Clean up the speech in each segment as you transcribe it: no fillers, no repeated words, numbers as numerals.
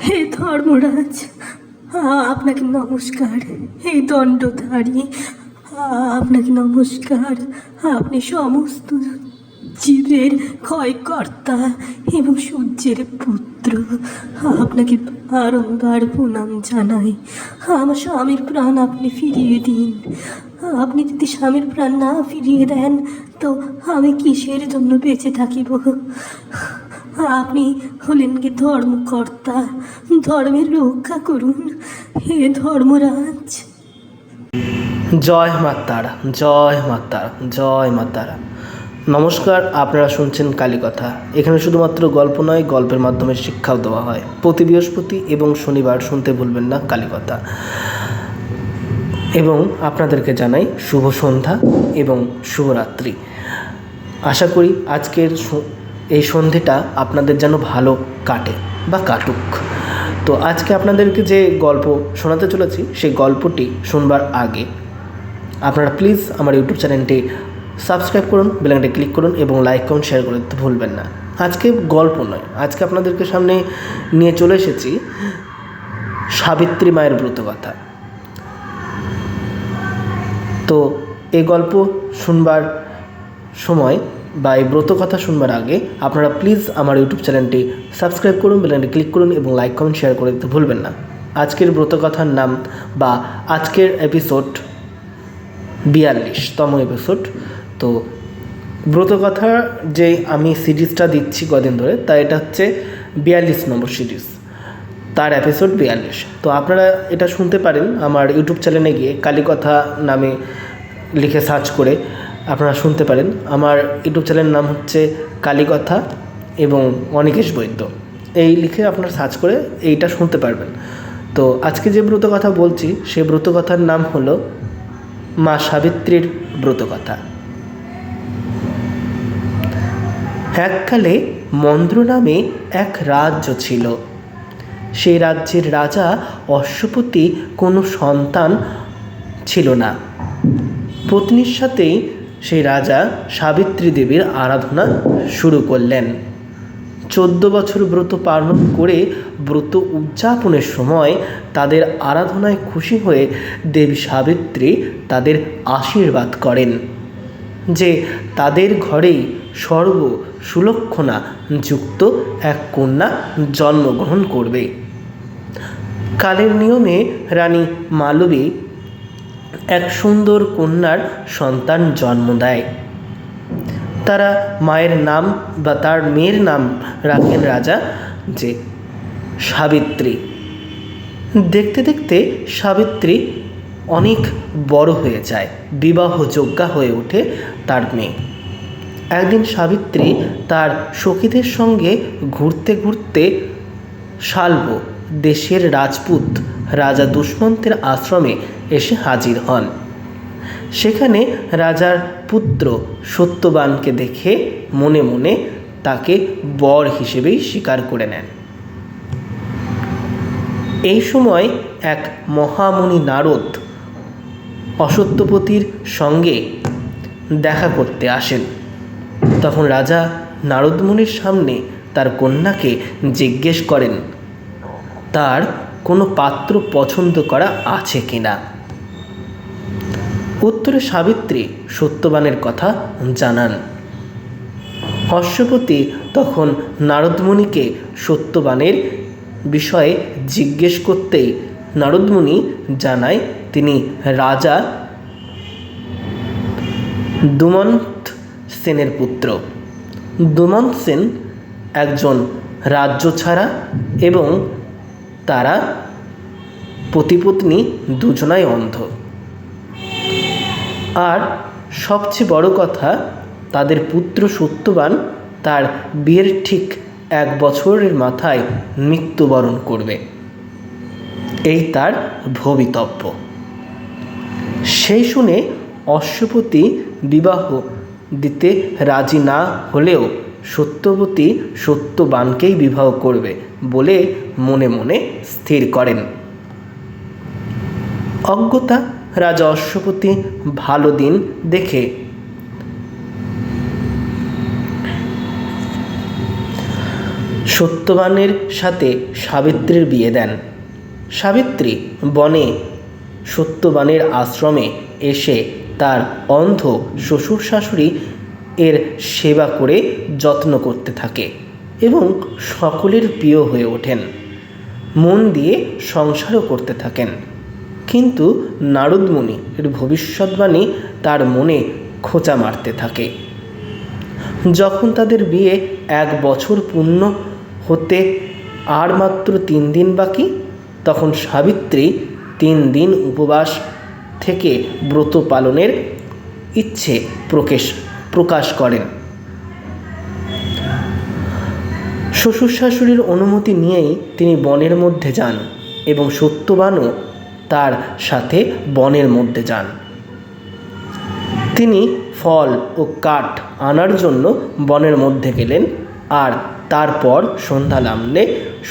হে ধর্মরাজ, আপনাকে নমস্কার। হে দণ্ডধারী, আপনাকে নমস্কার। আপনি সমস্ত জীবের ক্ষয়কর্তা এবং সূর্যের পুত্র। আপনাকে বারংবার প্রণাম জানাই। আমার স্বামীর প্রাণ আপনি ফিরিয়ে দিন। আপনি যদি স্বামীর প্রাণ না ফিরিয়ে দেন তো আমি কিসের জন্য বেঁচে থাকিব? আপনি হলেন কি ধর্মকর্তা, ধর্মের রক্ষা করুন হে ধর্মরাজ। জয় মা তারা, জয় মা তারা, জয় মা তারা। নমস্কার, আপনারা শুনছেন কালীকথা। এখানে শুধুমাত্র গল্প নয়, গল্পের মাধ্যমে শিক্ষাও দেওয়া হয়। প্রতি বৃহস্পতি এবং শনিবার শুনতে ভুলবেন না কালীকথা। এবং আপনাদেরকে জানাই শুভ সন্ধ্যা এবং শুভরাত্রি। আশা করি আজকের এই সন্ধেটা আপনাদের যেন ভালো কাটে বা কাটুক। তো আজকে আপনাদেরকে যে গল্প শোনাতে চলেছি সেই গল্পটি শুনবার আগে আপনারা প্লিজ আমার ইউটিউব চ্যানেলটি সাবস্ক্রাইব করুন, বেল আইকনটি ক্লিক করুন এবং লাইক কমেন্ট শেয়ার করতে ভুলবেন না। আজকে গল্প নয়, আজকে আপনাদেরকে সামনে নিয়ে চলে এসেছি সাবিত্রী মায়ের ব্রতকথা। তো এই গল্প শুনবার সময় বা এই ব্রতকথা শুনবার আগে আপনারা প্লিজ আমার ইউটিউব চ্যানেলটি সাবস্ক্রাইব করুন, বেল আইকনটি ক্লিক করুন এবং লাইক কমেন্ট শেয়ার করে দিতে ভুলবেন না। আজকের ব্রতকথার নাম বা আজকের এপিসোড 42তম এপিসোড। তো ব্রতকথার যে আমি সিরিজটা দিচ্ছি কদিন ধরে, তা এটা হচ্ছে 42 নম্বর সিরিজ, তার এপিসোড 42। তো আপনারা এটা শুনতে পারেন আমার ইউটিউব চ্যানেলে গিয়ে কালীকথা নামে লিখে সার্চ করে আপনারা শুনতে পারেন। আমার ইউটিউব চ্যানেলের নাম হচ্ছে কালীকথা এবং অনিকেশ বৈদ্য, এই লিখে আপনারা সার্চ করে এইটা শুনতে পারবেন। তো আজকে যে ব্রতকথা বলছি সেই ব্রতকথার নাম হলো মা সাবিত্রীর ব্রতকথা। এককালে মন্দ্র নামে এক রাজ্য ছিল। সেই রাজ্যের রাজা অশ্বপতি কোনো সন্তান ছিল না। পত্নীর সাথেই সেই রাজা সাবিত্রী দেবীর আরাধনা শুরু করলেন। 14 বছর ব্রত পালন করে ব্রত উদযাপনের সময় তাদের আরাধনায় খুশি হয়ে দেবী সাবিত্রী তাদের আশীর্বাদ করেন যে তাদের ঘরেই সর্ব সুলক্ষণা যুক্ত এক কন্যা জন্মগ্রহণ করবে। কালের নিয়মে রানী মালবী এক সুন্দর কন্যার সন্তান জন্ম দেয়। তারা মায়ের নাম বা তার মেয়ের নাম রাখেন রাজা যে সাবিত্রী। দেখতে দেখতে সাবিত্রী অনেক বড় হয়ে যায়, বিবাহযোগ্যা হয়ে ওঠে তার মেয়ে। একদিন সাবিত্রী তার সখীদের সঙ্গে ঘুরতে ঘুরতে শাল্ব দেশের রাজপুত রাজা দুষ্মন্তের আশ্রমে এসে হাজির হন। সেখানে রাজার পুত্র সত্যবানকে দেখে মনে মনে তাকে বর হিসেবেই স্বীকার করে নেন। এই সময় এক মহামুনি নারদ অসত্যপতির সঙ্গে দেখা করতে আসেন। তখন রাজা নারদমুনির সামনে তার কন্যাকে জিজ্ঞেস করেন তার কোনো পাত্র পছন্দ করা আছে কিনা। উত্তরে সাবিত্রী সত্যবানের কথা জানান। অশ্বপতি তখন নারদমুনিকে সত্যবানের বিষয়ে জিজ্ঞেস করতেই নারদমুনি জানায় তিনি রাজা দুমন্ত সেনের পুত্র। দুমন্ত সেন একজন রাজ্য ছাড়া এবং তারা পতিপত্নী দুজনাই অন্ধ। আর সবচেয়ে বড় কথা, তাদের পুত্র সত্যবান তার বিয়ের ঠিক 1 বছরের মাথায় মৃত্যুবরণ করবে, এই তার ভবিতব্য। সেই শুনে অশ্বপতি বিবাহ দিতে রাজি না হলেও সত্যবতী সত্যবানকেই বিবাহ করবে বলে মনে মনে স্থির করেন। অজ্ঞতা রাজা অশ্বপতি ভালো দিন দেখে সত্যবানের সাথে সাবিত্রীর বিয়ে দেন। সাবিত্রী বনে সত্যবানের আশ্রমে এসে তার অন্ধ শ্বশুর শাশুড়ি এর সেবা করে যত্ন করতে থাকে এবং সকলের প্রিয় হয়ে ওঠেন। মন দিয়ে সংসারও করতে থাকেন। কিন্তু নারদমুনি এর ভবিষ্যৎবাণী তার মনে খোঁচা মারতে থাকে। যখন তাদের বিয়ে 1 বছর পূর্ণ হতে আর মাত্র 3 দিন বাকি, তখন সাবিত্রী 3 দিন উপবাস থেকে ব্রত পালনের ইচ্ছে প্রকাশ করেন। শ্বশুর শাশুড়ির অনুমতি নিয়েই তিনি বনের মধ্যে যান এবং সত্যবানও তার সাথে বনের মধ্যে যান। তিনি ফল ও কাঠ আনার জন্য বনের মধ্যে গেলেন। আর তারপর সন্ধ্যা নামলে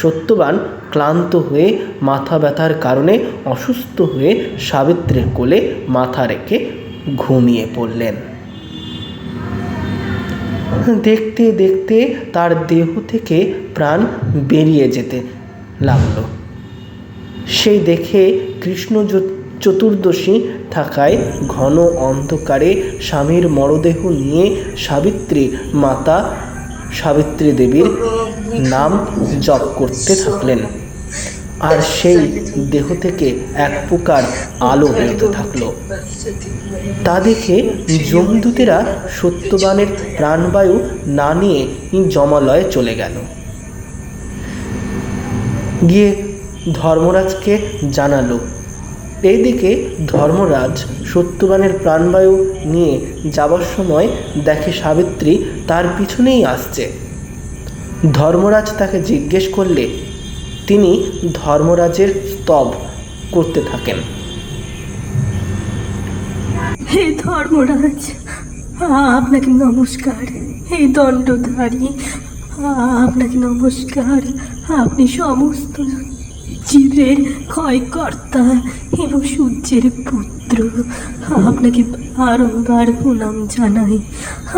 সত্যবান ক্লান্ত হয়ে মাথা ব্যথার কারণে অসুস্থ হয়ে সাবিত্রীর কোলে মাথা রেখে ঘুমিয়ে পড়লেন। দেখতে দেখতে তার দেহ থেকে প্রাণ বেরিয়ে যেতে লাগলো। সেই দেখে কৃষ্ণ চতুর্দশী থাকায় ঘন অন্ধকারে স্বামীর মরদেহ নিয়ে সাবিত্রী মাতা সাবিত্রী দেবীর নাম জপ করতে থাকলেন। আর সেই দেহ থেকে এক প্রকার আলো বেরোতে থাকলো। তা দেখে যমদূতেরা সত্যবানের প্রাণবায়ু না নিয়ে যমালয়ে চলে গেল। গিয়ে ধর্মরাজকে জানালো। এইদিকে ধর্মরাজ সত্যবানের প্রাণবায়ু নিয়ে যাবার সময় দেখে সাবিত্রী তার পিছনেই আসছে। ধর্মরাজ তাকে জিজ্ঞেস করলে তিনি ধর্মরাজের স্তব করতে থাকেন। হে ধর্মরাজ, আপনাকে নমস্কার। হে দণ্ডধারী, আপনাকে নমস্কার। আপনি সমস্ত জীবের ক্ষয়কর্তা এবং সূর্যের পুত্র। আপনাকে বারংবার প্রণাম জানাই।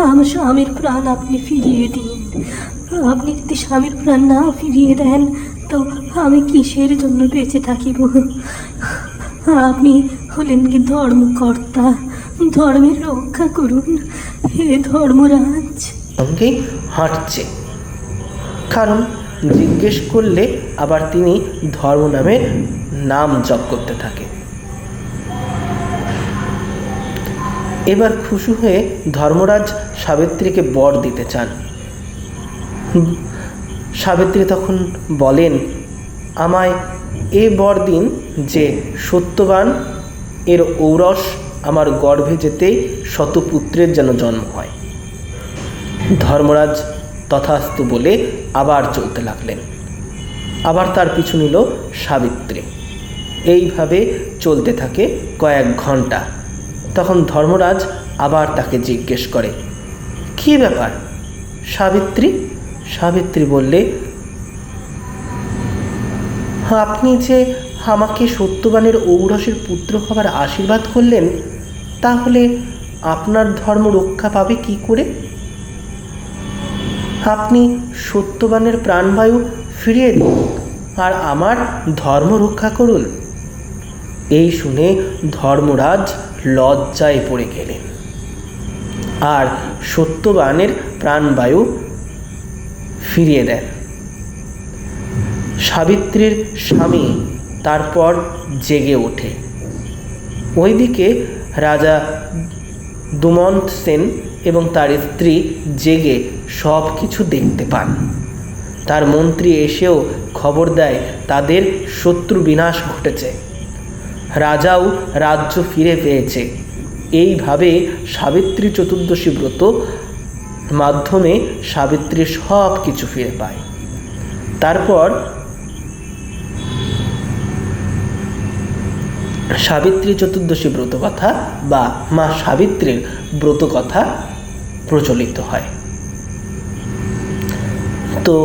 আমার স্বামীর প্রাণ আপনি ফিরিয়ে দিন। আপনি যদি স্বামীর প্রাণ না ফিরিয়ে দেন তো আমি কিসের জন্য বেঁচে থাকিব? আপনি হলেন কি ধর্মকর্তা, ধর্মের রক্ষা করুন হে ধর্মরাজ। সঙ্গেই হাঁটছে, কারণ জিজ্ঞেস করলে আবার তিনি ধর্ম নামে নাম জপ করতে থাকে। এবার খুশি হয়ে ধর্মরাজ সাবিত্রীকে বর দিতে চান। সাবিত্রী তখন বলেন, আমায় এ বর দিন যে সত্যবান এর ঔরস আমার গর্ভে যেতেই শতপুত্রের যেন জন্ম হয়। ধর্মরাজ তথাস্তু বলে আবার চলতে লাগলেন। আবার তার পিছু নিল সাবিত্রী। এইভাবে চলতে থাকে কয়েক ঘন্টা। তখন ধর্মরাজ আবার তাকে জিজ্ঞেস করে, কী ব্যাপার সাবিত্রী? সাবিত্রী বললে, আপনি যে আমাকে সত্যবানের ঔরসের পুত্র হবার আশীর্বাদ করলেন, তাহলে আপনার ধর্ম রক্ষা পাবে কি করে? আপনি সত্যবানের প্রাণবায়ু ফিরিয়ে দিন আর আমার ধর্ম রক্ষা করুন। এই শুনে ধর্মরাজ লজ্জায় পড়ে গেলেন আর সত্যবানের প্রাণবায়ু ফিরিয়ে দেন। সাবিত্রীর স্বামী তারপর জেগে ওঠে। ওইদিকে রাজা দুমন্ত সেন এবং তার স্ত্রী জেগে সব কিছু দেখতে পান। তার মন্ত্রী এসেও খবর দেয় তাদের শত্রু বিনাশ ঘটেছে, রাজাও রাজ্য ফিরে পেয়েছে। এইভাবে সাবিত্রী চতুর্দশী ব্রত মাধ্যমে সাবিত্রী সব কিছু ফিরে পায়। তারপর সাবিত্রী চতুর্দশী ব্রত কথা বা মা সাবিত্রীর ব্রত কথা প্রচলিত হয়। তো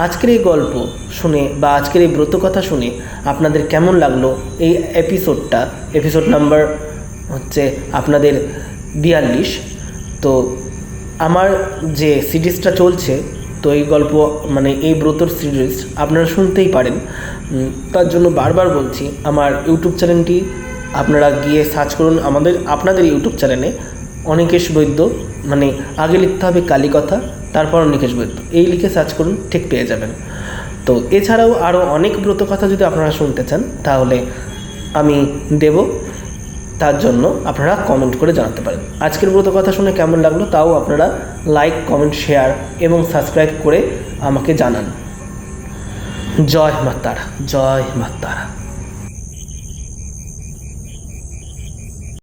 আজকের এই গল্প শুনে বা আজকের এই ব্রত কথা শুনে আপনাদের কেমন লাগলো? এই এপিসোড নাম্বার হচ্ছে আপনাদের 42। তো আমার যে সিরিজটা চলছে তো এই গল্প মানে এই ব্রতর সিরিজ আপনারা শুনতেই পারেন। তার জন্য বারবার বলছি, আমার ইউটিউব চ্যানেলটি আপনারা গিয়ে সার্চ করুন। আপনাদের ইউটিউব চ্যানেলে অনিকেশ বৈদ্য, মানে আগে লিখতে হবে কালীকথা, তারপর অনিকেশ বৈদ্য, এই লিখে সার্চ করুন, ঠিক পেয়ে যাবেন। তো এছাড়াও আরও অনেক ব্রত কথা যদি আপনারা শুনতে চান তাহলে আমি দেব, তার জন্য আপনারা কমেন্ট করে জানাতে পারেন। আজকের ব্রত কথা শুনে কেমন লাগলো তাও আপনারা লাইক, কমেন্ট, শেয়ার এবং সাবস্ক্রাইব করে আমাকে জানান। জয় মা তারা, জয় মা তারা।